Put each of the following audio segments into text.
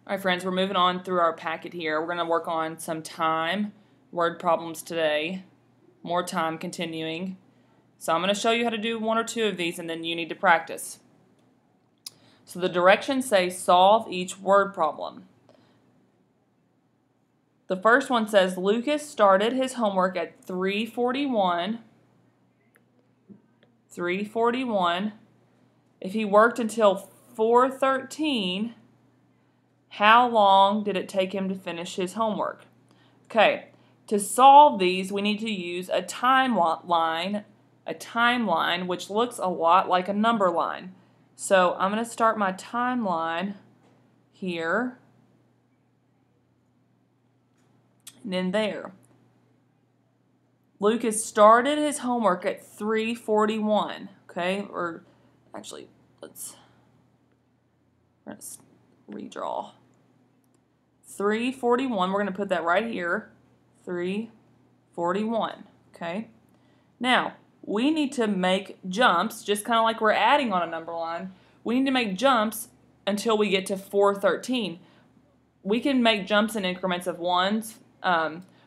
All right, friends, we're moving on through our packet here. We're going to work on some time word problems today. More time continuing. So I'm going to show you how to do one or two of these, and then you need to practice. So the directions say solve each word problem. The first one says Lucas started his homework at 3:41. 3:41. If he worked until 4:13, how long did it take him to finish his homework? Okay, to solve these, we need to use a timeline which looks a lot like a number line. So I'm going to start my timeline here and then there. Lucas started his homework at 3:41. Okay, or actually, let's redraw. 3:41, we're going to put that right here, 3:41, okay? Now, we need to make jumps, just kind of like we're adding on a number line. We need to make jumps until we get to 4:13. We can make jumps in increments of 1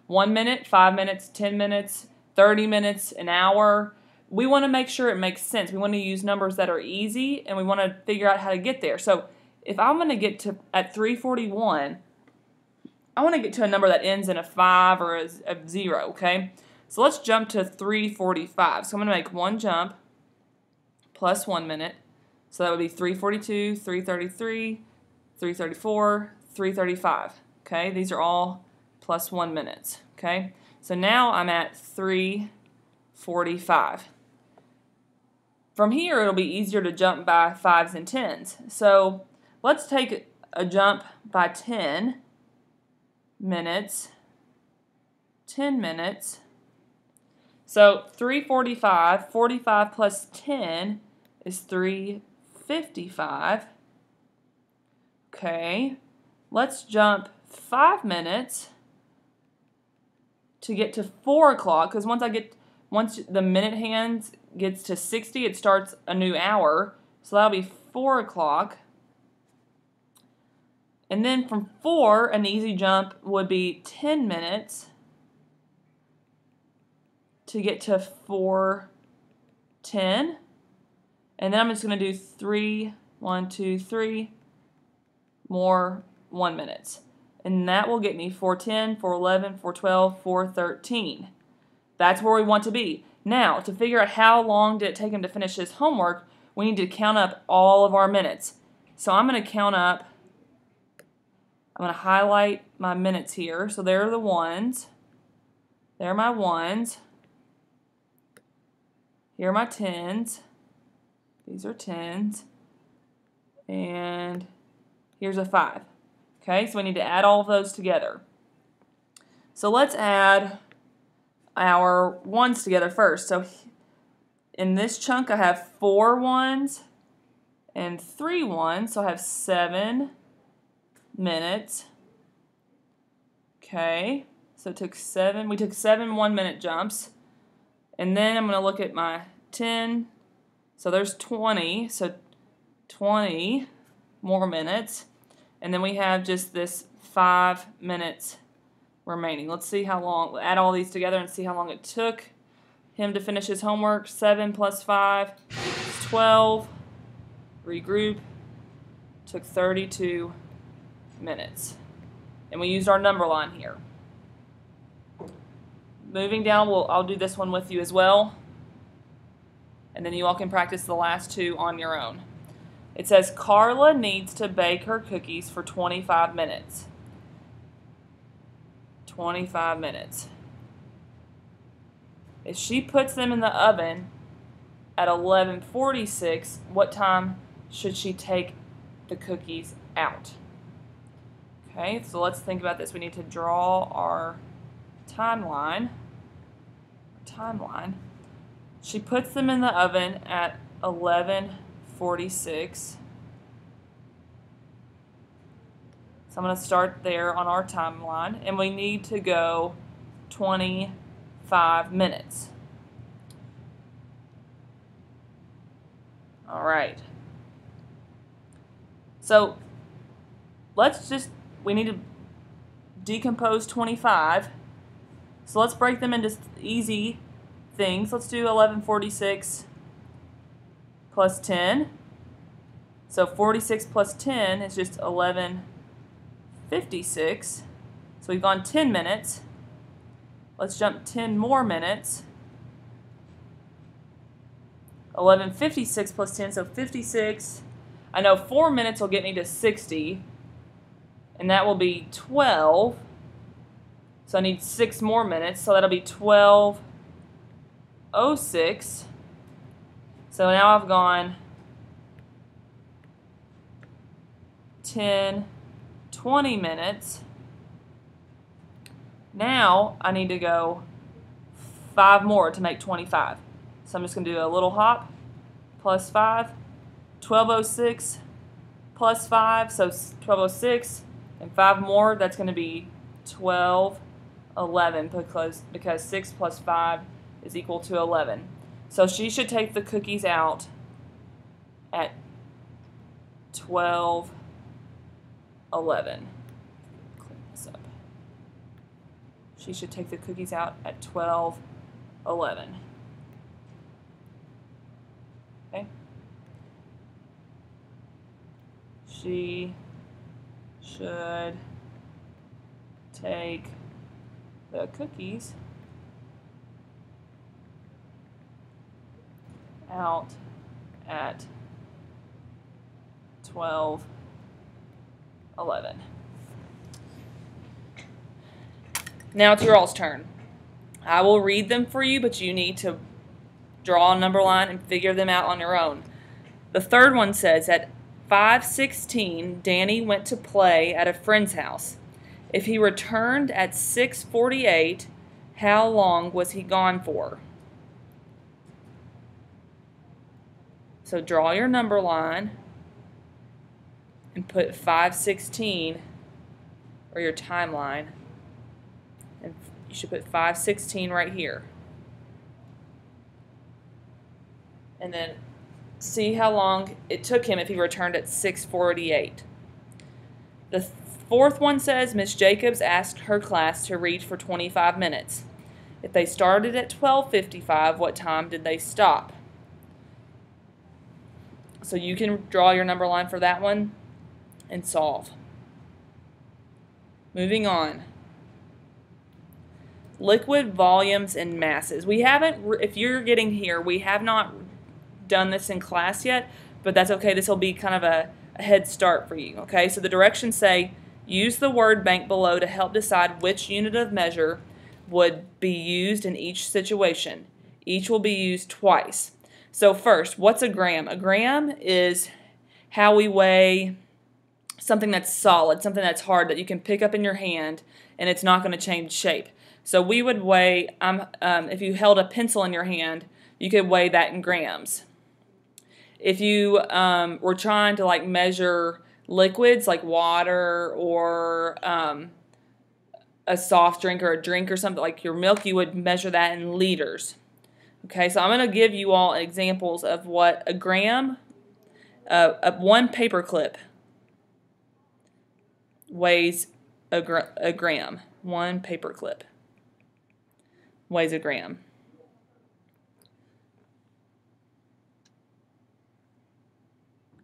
minute, 5 minutes, 10 minutes, 30 minutes, an hour. We want to make sure it makes sense. We want to use numbers that are easy, and we want to figure out how to get there. So if I'm going to get to at 3:41, I want to get to a number that ends in a 5 or a 0, okay? So let's jump to 3:45. So I'm going to make one jump plus 1 minute. So that would be 3:42, 3:33, 3:34, 3:35. Okay, these are all plus 1 minutes. Okay, so now I'm at 3:45. From here, it'll be easier to jump by 5s and 10s. So let's take a jump by 10 minutes, 10 minutes. So 3:45, 45 plus 10 is 3:55. Okay, let's jump 5 minutes to get to 4 o'clock, because once the minute hand gets to 60, it starts a new hour. So that'll be 4 o'clock. And then from 4, an easy jump would be 10 minutes to get to 4:10. And then I'm just going to do 1, 2, 3 more 1 minutes. And that will get me 4:10, 4:11, 4:12, 4:13. That's where we want to be. Now, to figure out how long did it take him to finish his homework, we need to count up all of our minutes. So I'm going to count up. I'm going to highlight my minutes here. So there are the ones. There are my ones. Here are my 10s. These are 10s. And here's a 5. Okay, so we need to add all of those together. So let's add our ones together first. So in this chunk, I have 4 ones and 3 ones. So I have 7 minutes. Okay, so we took 7 1-minute jumps. And then I'm going to look at my 10. So there's 20. So 20 more minutes. And then we have just this 5 minutes remaining. Let's see how long, add all these together and see how long it took him to finish his homework. 7 plus 5 is 12. Regroup. Took 32 minutes. And we used our number line here. Moving down, I'll do this one with you as well. And then you all can practice the last two on your own. It says Carla needs to bake her cookies for 25 minutes. 25 minutes. If she puts them in the oven at 11:46, what time should she take the cookies out? Okay, so let's think about this. We need to draw our timeline. She puts them in the oven at 11:46. So I'm going to start there on our timeline, and we need to go 25 minutes. All right. So we need to decompose 25. So let's break them into easy things. Let's do 1146 plus 10. So 46 plus 10 is just 1156. So we've gone 10 minutes. Let's jump 10 more minutes. 1156 plus 10, so 56. I know 4 minutes will get me to 60, and that will be 12. So I need 6 more minutes, so that'll be 12:06. So now I've gone 10, 20 minutes. Now I need to go 5 more to make 25. So I'm just going to do a little hop, plus 5, 12:06 plus 5, so 12:06, and 5 more, that's going to be 12:11 because 6 plus 5 is equal to 11. So she should take the cookies out at 12:11. Clean this up. She should take the cookies out at 12:11. Okay. She should take the cookies out at 12:11. Now it's your all's turn. I will read them for you, but you need to draw a number line and figure them out on your own. The third one says, at 5:16, Danny went to play at a friend's house. If he returned at 6:48, how long was he gone for? So draw your number line and put 5:16, or your timeline, and you should put 5:16 right here. And then see how long it took him if he returned at 6:48. The fourth one says, Miss Jacobs asked her class to read for 25 minutes. If they started at 12:55, what time did they stop? So you can draw your number line for that one and solve. Moving on. Liquid volumes and masses. We haven't, if you're getting here, we have not done this in class yet, but that's okay. This will be kind of a head start for you. Okay, so the directions say, use the word bank below to help decide which unit of measure would be used in each situation. Each will be used twice. So first, what's a gram? A gram is how we weigh something that's solid, something that's hard that you can pick up in your hand and it's not going to change shape. So we would weigh, if you held a pencil in your hand, you could weigh that in grams. If you were trying to like measure liquids like water or a soft drink or a drink or something like your milk, you would measure that in liters. Okay, so I'm going to give you all examples of what a gram, one paper clip weighs a gram. One paper clip weighs a gram.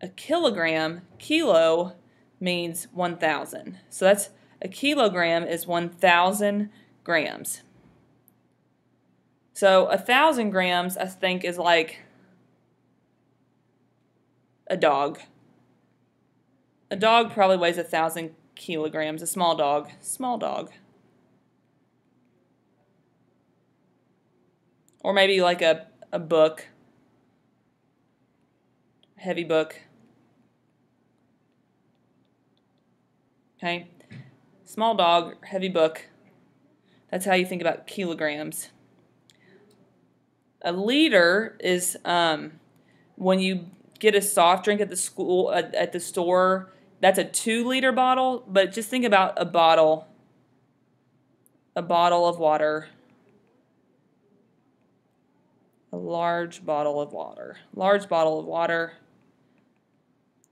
A kilogram, kilo means 1,000. So that's a kilogram is 1,000 grams. So 1,000 grams, I think, is like a dog. A dog probably weighs 1,000 kilograms. A small dog. Small dog. Or maybe like a book. Heavy book. Okay. Small dog, heavy book. That's how you think about kilograms. A liter is when you get a soft drink at the store. That's a 2-liter bottle, but just think about a bottle of water. A large bottle of water. Large bottle of water.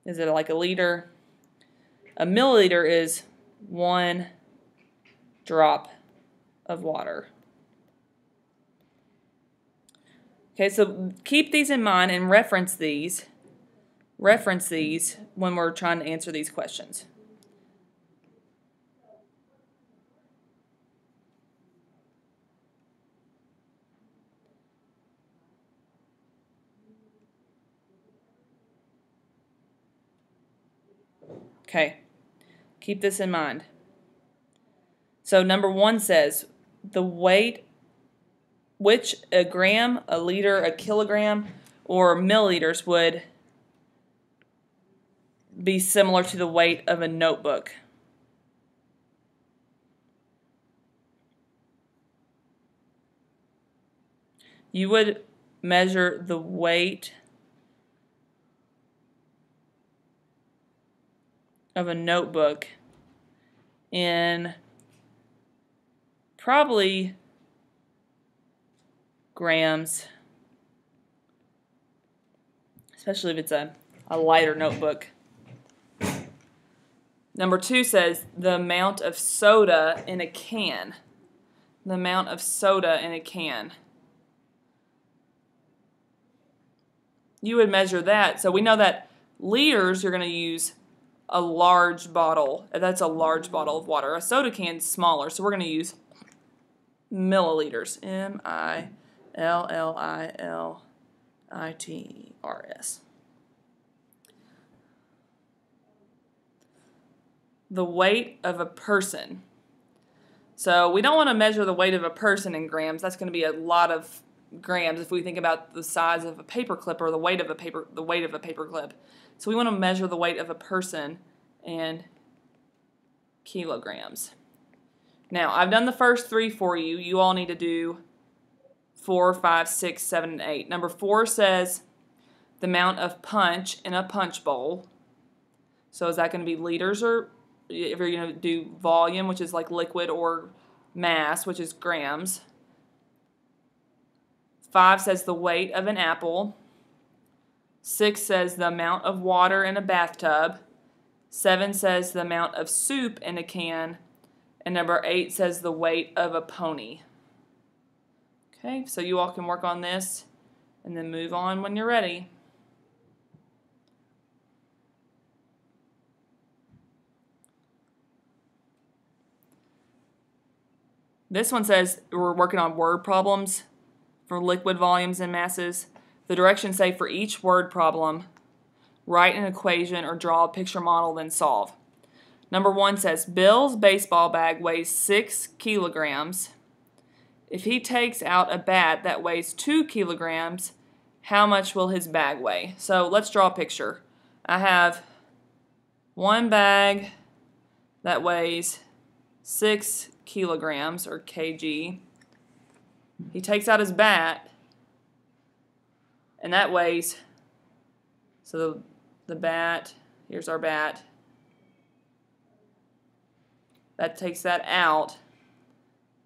Is it like a liter? A milliliter is 1 drop of water. Okay, so keep these in mind and reference these when we're trying to answer these questions. Okay, keep this in mind. So number 1 says the weight, which a gram, a liter, a kilogram, or milliliters would be similar to the weight of a notebook. You would measure the weight of a notebook in probably grams, especially if it's a lighter notebook. Number 2 says the amount of soda in a can. The amount of soda in a can. You would measure that. So we know that liters, you're going to use a large bottle. That's a large bottle of water. A soda can is smaller, so we're going to use milliliters. M-I-L-L-I-L-I-T-R-S. The weight of a person. So we don't want to measure the weight of a person in grams. That's going to be a lot of grams if we think about the size of a paper clip or the weight of a paper clip. So we want to measure the weight of a person in kilograms. Now, I've done the first 3 for you. You all need to do 4, 5, 6, 7, and 8. Number 4 says the amount of punch in a punch bowl. So is that going to be liters, or if you're going to do volume, which is like liquid, or mass, which is grams? 5 says the weight of an apple. 6 says the amount of water in a bathtub. 7 says the amount of soup in a can. And number 8 says the weight of a pony. Okay, so you all can work on this and then move on when you're ready. This one says we're working on word problems for liquid volumes and masses. The directions say for each word problem, write an equation or draw a picture model, then solve. Number 1 says Bill's baseball bag weighs 6 kilograms. If he takes out a bat that weighs 2 kilograms, how much will his bag weigh? So let's draw a picture. I have one bag that weighs 6 kilograms, or kg. He takes out his bat, and that weighs, so the bat, here's our bat, that takes that out,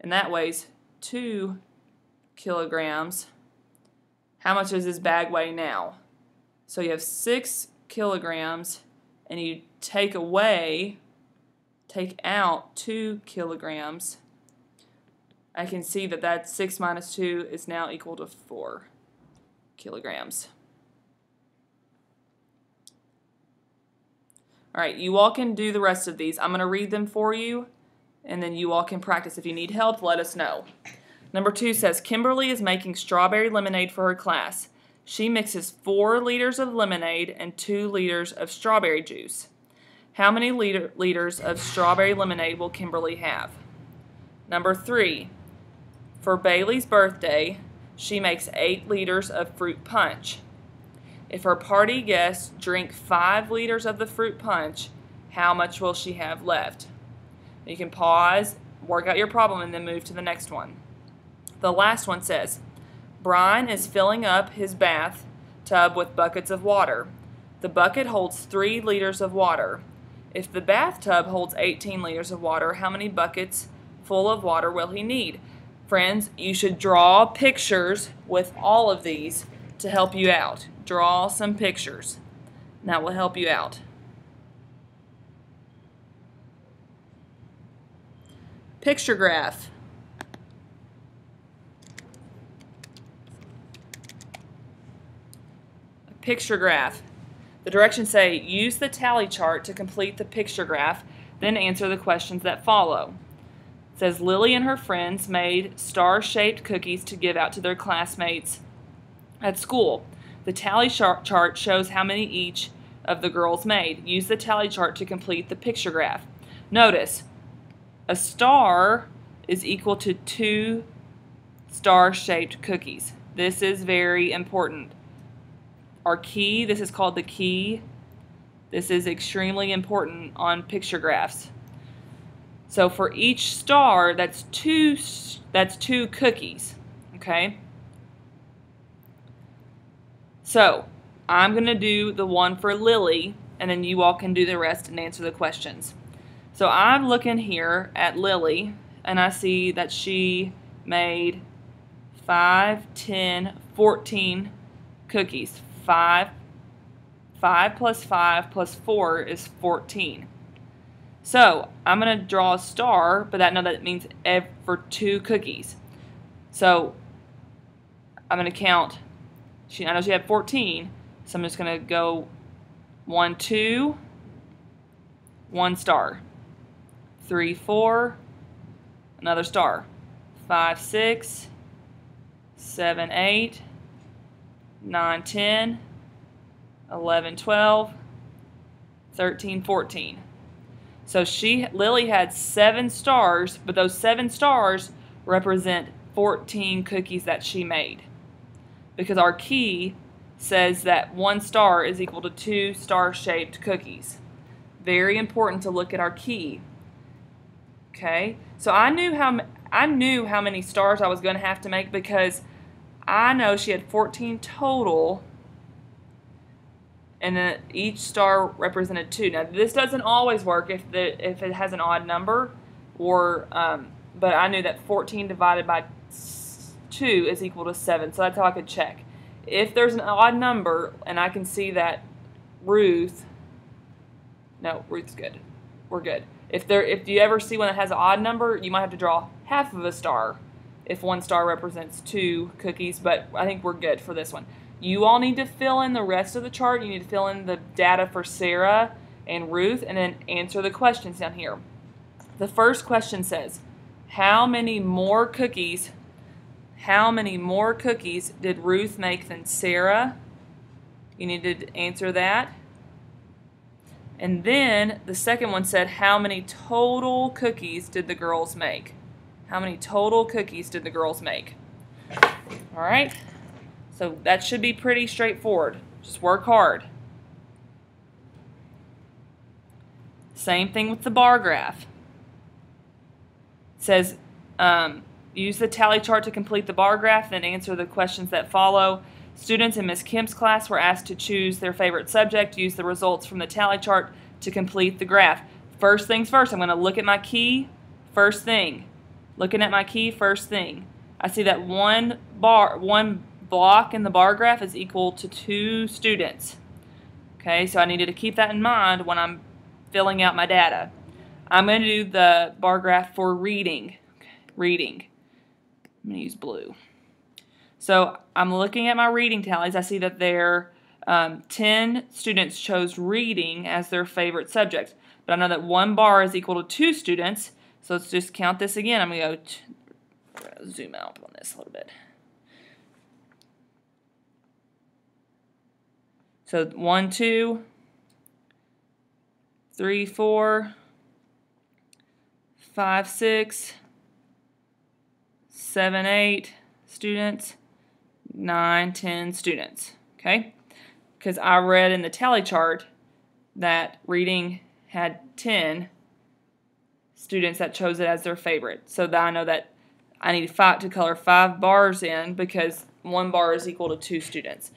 and that weighs 2 kilograms. How much does his bag weigh now? So you have 6 kilograms, and you take out 2 kilograms. I can see that that 6 minus 2 is now equal to 4 kilograms. All right, you all can do the rest of these. I'm going to read them for you, and then you all can practice. If you need help, let us know. Number 2 says, Kimberly is making strawberry lemonade for her class. She mixes 4 liters of lemonade and 2 liters of strawberry juice. How many liters of strawberry lemonade will Kimberly have? Number 3, for Bailey's birthday, she makes 8 liters of fruit punch. If her party guests drink 5 liters of the fruit punch, how much will she have left? You can pause, work out your problem, and then move to the next one. The last one says, Brian is filling up his bathtub with buckets of water. The bucket holds 3 liters of water. If the bathtub holds 18 liters of water, how many buckets full of water will he need? Friends, you should draw pictures with all of these to help you out. Draw some pictures. That will help you out. Picture graph. Picture graph. The directions say, use the tally chart to complete the picture graph, then answer the questions that follow. It says, Lily and her friends made star-shaped cookies to give out to their classmates at school. The tally chart shows how many each of the girls made. Use the tally chart to complete the picture graph. Notice, a star is equal to 2 star-shaped cookies. This is very important. Our key, this is called the key. This is extremely important on picture graphs. So for each star, that's two cookies, okay? So I'm going to do the one for Lily, and then you all can do the rest and answer the questions. So I'm looking here at Lily, and I see that she made 5, 10, 14 cookies. 5 plus 5 plus 4 is 14. So I'm going to draw a star, but that means for 2 cookies. So I'm going to count. I know she had 14, so I'm just going to go 1, 2, 1 star, 3, 4, another star, 5, 6, 7, 8, 9, 10, 11, 12, 13, 14. So Lily had 7 stars, but those 7 stars represent 14 cookies that she made. Because our key says that 1 star is equal to 2 star-shaped cookies. Very important to look at our key. Okay? So I knew how many stars I was going to have to make because I know she had 14 total, and then each star represented 2. Now this doesn't always work if it has an odd number, or but I knew that 14 divided by 2 is equal to 7, so that's how I could check. If there's an odd number and I can see that Ruth's good. We're good. If you ever see one that has an odd number, you might have to draw half of a star if 1 star represents 2 cookies, but I think we're good for this one. You all need to fill in the rest of the chart. You need to fill in the data for Sarah and Ruth, and then answer the questions down here. The first question says, how many more cookies did Ruth make than Sarah? You need to answer that. And then the second one said, how many total cookies did the girls make? How many total cookies did the girls make? All right. So that should be pretty straightforward. Just work hard. Same thing with the bar graph. It says, use the tally chart to complete the bar graph, then answer the questions that follow. Students in Ms. Kemp's class were asked to choose their favorite subject. Use the results from the tally chart to complete the graph. First things first, I'm going to look at my key. First thing. Looking at my key, first thing. I see that one block in the bar graph is equal to 2 students. Okay, so I needed to keep that in mind when I'm filling out my data. I'm going to do the bar graph for reading. Reading. I'm going to use blue. So I'm looking at my reading tallies. I see that there 10 students chose reading as their favorite subject. But I know that 1 bar is equal to 2 students. So let's just count this again. I'm going to go zoom out on this a little bit. So 1, 2, 3, 4, 5, 6, 7, 8 students, 9, 10 students. Okay? Because I read in the tally chart that reading had 10 students that chose it as their favorite. So that I know that I need to color 5 bars in because 1 bar is equal to 2 students.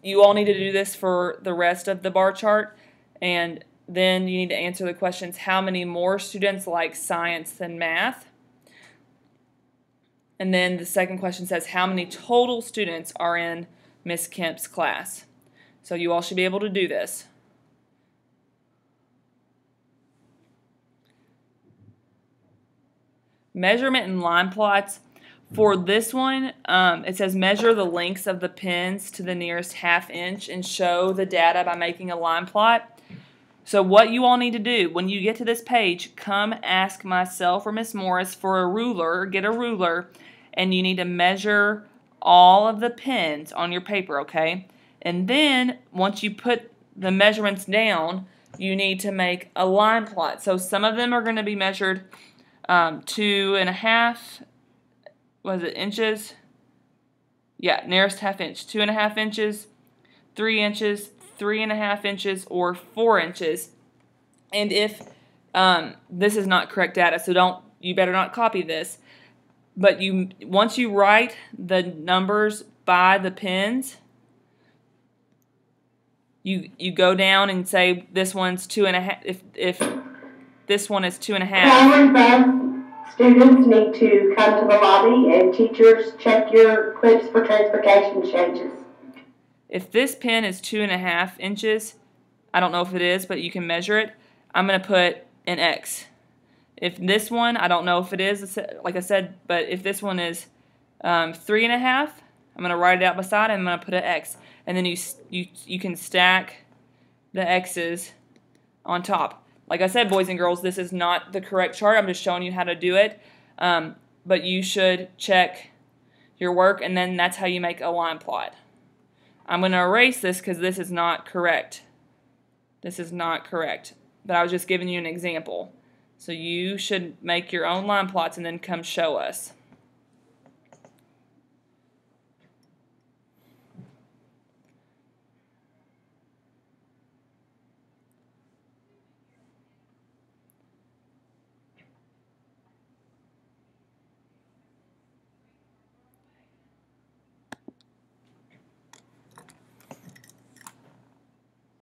You all need to do this for the rest of the bar chart, and then you need to answer the questions, how many more students like science than math? And then the second question says, how many total students are in Miss Kemp's class? So you all should be able to do this. measurement and line plots. For this one, it says measure the lengths of the pins to the nearest ½ inch and show the data by making a line plot. So what you all need to do, when you get to this page, come ask myself or Miss Morris for a ruler, get a ruler, and you need to measure all of the pins on your paper, okay? And then, once you put the measurements down, you need to make a line plot. So some of them are going to be measured 2.5, was it inches? Yeah, nearest ½ inch. 2.5 inches, 3 inches, 3.5 inches, or 4 inches. And if this is not correct data, so you better not copy this. But once you write the numbers by the pins, you go down and say this one's 2.5. If this one is 2.5. Students need to come to the lobby and teachers check your clips for transportation changes. If this pin is 2.5 inches, I don't know if it is, but you can measure it, I'm going to put an X. If this one, I don't know if it is, like I said, but if this one is 3.5, I'm going to write it out beside it, and I'm going to put an X. And then you can stack the X's on top. Like I said, boys and girls, this is not the correct chart. I'm just showing you how to do it. But you should check your work, and then that's how you make a line plot. I'm going to erase this because this is not correct. This is not correct. But I was just giving you an example. So you should make your own line plots and then come show us.